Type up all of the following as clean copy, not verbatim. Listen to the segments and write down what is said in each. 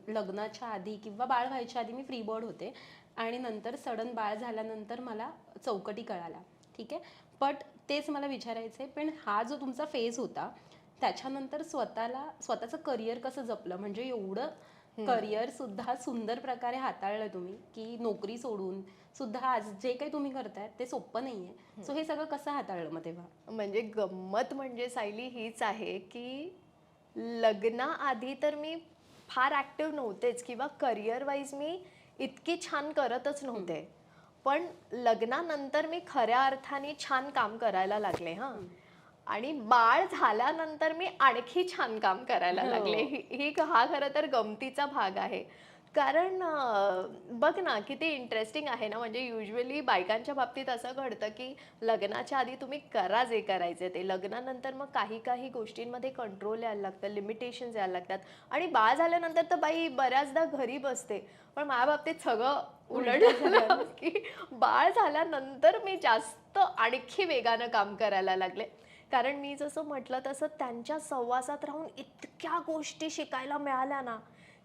लग्नाच्या आधी किंवा बाळ व्हायच्या आधी मी फ्री बर्ड होते आणि नंतर सडन बाळ झाल्यानंतर मला चौकटी कळाला. ठीक आहे, बट तेच मला विचारायचं आहे, पण हा जो तुमचा फेज होता त्याच्यानंतर स्वतःचं करिअर कसं जपलं? म्हणजे एवढं करिअर सुद्धा सुंदर प्रकारे हाताळलं तुम्ही की नोकरी सोडून सुद्धा आज जे काही तुम्ही करताय ते सोपं नाहीये. सो हे सगळं कसं हाताळलं मग तेव्हा? म्हणजे गंमत म्हणजे सायली हीच आहे की लग्नाआधी तर मी फार ॲक्टिव्ह नव्हतेच किंवा करिअर वाईज मी इतकी छान करतच नव्हते. पण लग्नानंतर मी खऱ्या अर्थाने छान काम करायला लागले हां. आणि बाळ झाल्यानंतर मी आणखी छान काम करायला लागले. हा खरं तर गमतीचा भाग आहे. कारण बघ ना किती इंटरेस्टिंग आहे ना. म्हणजे युजुअली बायकांच्या बाबतीत असं घडतं की लग्नाच्या आधी तुम्ही करा जे करायचे ते, लग्नानंतर मग काही काही गोष्टींमध्ये कंट्रोल यायला लागतं, लिमिटेशन्स यायला लागतात. आणि बाळ झाल्यानंतर तर बाई बऱ्याचदा घरी बसते. पण माझ्या बाबतीत सगळं उलट झालं की बाळ झाल्यानंतर मी जास्त आणखी वेगानं काम करायला लागले. कारण मी जसं म्हटलं तसं त्यांच्या सहवासात राहून इतक्या गोष्टी शिकायला मिळाल्या ना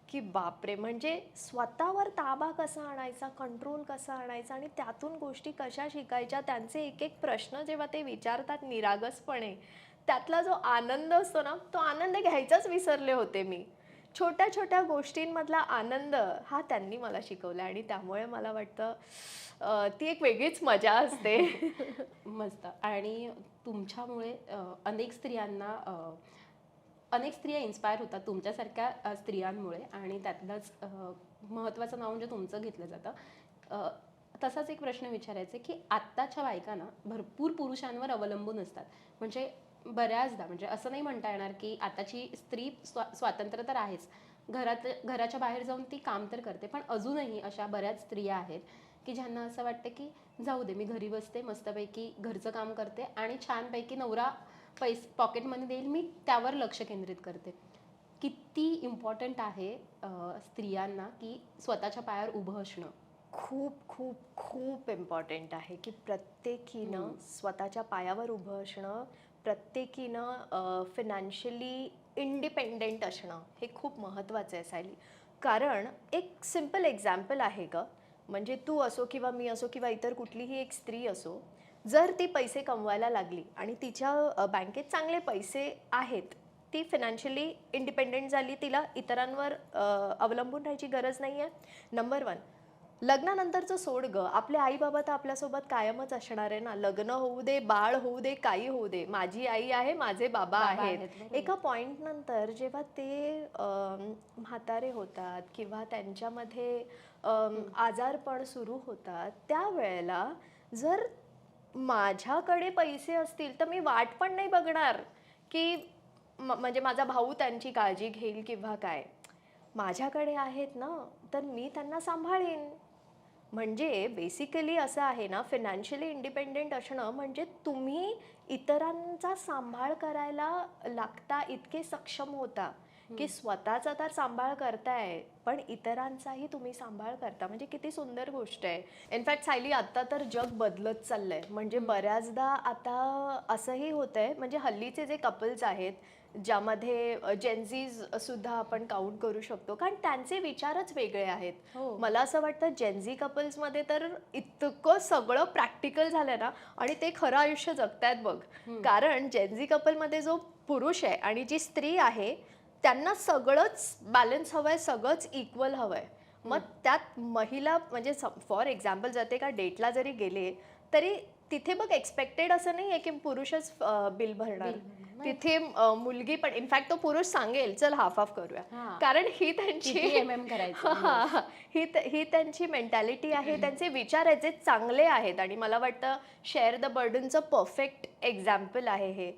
की बापरे. म्हणजे स्वतःवर ताबा कसा आणायचा, कंट्रोल कसा आणायचा आणि त्यातून गोष्टी कशा शिकायच्या, त्यांचे एक एक प्रश्न जेव्हा ते विचारतात निरागसपणे, त्यातला जो आनंद असतो ना, तो आनंद घ्यायचाच विसरले होते मी. छोट्या छोट्या गोष्टींमधला आनंद हा त्यांनी मला शिकवला आणि त्यामुळे मला वाटतं ती एक वेगळीच मजा असते. मस्त. आणि तुमच्यामुळे अनेक स्त्रिया इन्स्पायर होतात तुमच्यासारख्या स्त्रियांमुळे, आणि त्यातलंच महत्त्वाचं नाव म्हणजे तुमचं घेतलं जातं. तसाच एक प्रश्न विचारायचा की आत्ताच्या बायकांना भरपूर पुरुषांवर अवलंबून असतात. म्हणजे बऱ्याचदा, म्हणजे असं नाही म्हणता येणार की आताची स्त्री स्वातंत्र्य तर आहेच, घराच्या बाहेर जाऊन ती काम तर करते, पण अजूनही अशा बऱ्याच स्त्रिया आहेत की ज्यांना असं वाटतं की जाऊ दे, मी घरी बसते, मस्तपैकी घरचं काम करते आणि छानपैकी नवरा पॉकेट मनी देईल, मी त्यावर लक्ष केंद्रित करते. किती इम्पॉर्टंट आहे स्त्रियांना की स्वतःच्या पायावर उभं असणं? खूप खूप खूप इम्पॉर्टंट आहे की प्रत्येकीनं स्वतःच्या पायावर उभं असणं, प्रत्येकीनं फिनॅन्शियली इंडिपेंडेंट असणं हे खूप महत्त्वाचं आहे सायली. कारण एक सिम्पल एक्झाम्पल आहे गं. म्हणजे तू असो किंवा मी असो किंवा इतर कुठलीही एक स्त्री असो, जर ती पैसे कमवायला लागली आणि तिच्या बँकेत चांगले पैसे आहेत, ती फिनॅन्शियली इंडिपेंडेंट झाली, तिला इतरांवर अवलंबून राहायची गरज नाही आहे. नंबर 1. लग्नानंतरचं सोड गं, आपले आई बाबा तर आपल्यासोबत कायमच असणार आहे ना. लग्न होऊ दे, बाळ होऊ दे, काही होऊ दे, माझी आई आहे, माझे बाबा आहेत. एका पॉइंट नंतर जेव्हा ते म्हातारे होतात किंवा त्यांच्यामध्ये आजारपण सुरू होतात, त्यावेळेला जर माझ्याकडे पैसे असतील तर मी वाट पण नाही बघणार की म्हणजे माझा भाऊ त्यांची काळजी घेईल किंवा काय. माझ्याकडे आहेत ना, तर मी त्यांना सांभाळीन. म्हणजे बेसिकली असं आहे ना, फिनॅन्शियली इंडिपेंडेंट असणं म्हणजे तुम्ही इतरांचा सांभाळ करायला लागता इतके सक्षम होता की स्वतःचा तर सांभाळ करताय, पण इतरांचाही तुम्ही सांभाळ करता. म्हणजे किती सुंदर गोष्ट आहे. इनफॅक्ट सायली, आता तर जग बदलत चाललंय. म्हणजे बऱ्याचदा आता असंही होतंय, म्हणजे हल्लीचे जे कपल्स आहेत ज्यामध्ये जेनझीज सुद्धा आपण काउंट करू शकतो, कारण त्यांचे विचारच वेगळे आहेत. मला असं वाटतं जेनझी कपल्समध्ये तर इतकं सगळं प्रॅक्टिकल झालंय ना, आणि ते खरं आयुष्य जगतायत बघ. कारण जेनझी कपलमध्ये जो पुरुष आहे आणि जी स्त्री आहे, त्यांना सगळंच बॅलन्स हवंय, सगळंच इक्वल हवंय. मग त्यात महिला म्हणजे फॉर एक्झाम्पल जाते का डेटला जरी गेले तरी तिथे बघ एक्सपेक्टेड असं नाही आहे की पुरुषच बिल भरणार. तिथे मुलगी पण, इनफॅक्ट तो पुरुष सांगेल चल हाफ हाफ करूया, कारण ही त्यांची ही त्यांची मेंटॅलिटी आहे, त्यांचे विचार आहेत जे चांगले आहेत. आणि मला वाटतं शेअर द बर्डनचं परफेक्ट एक्झाम्पल आहे हे.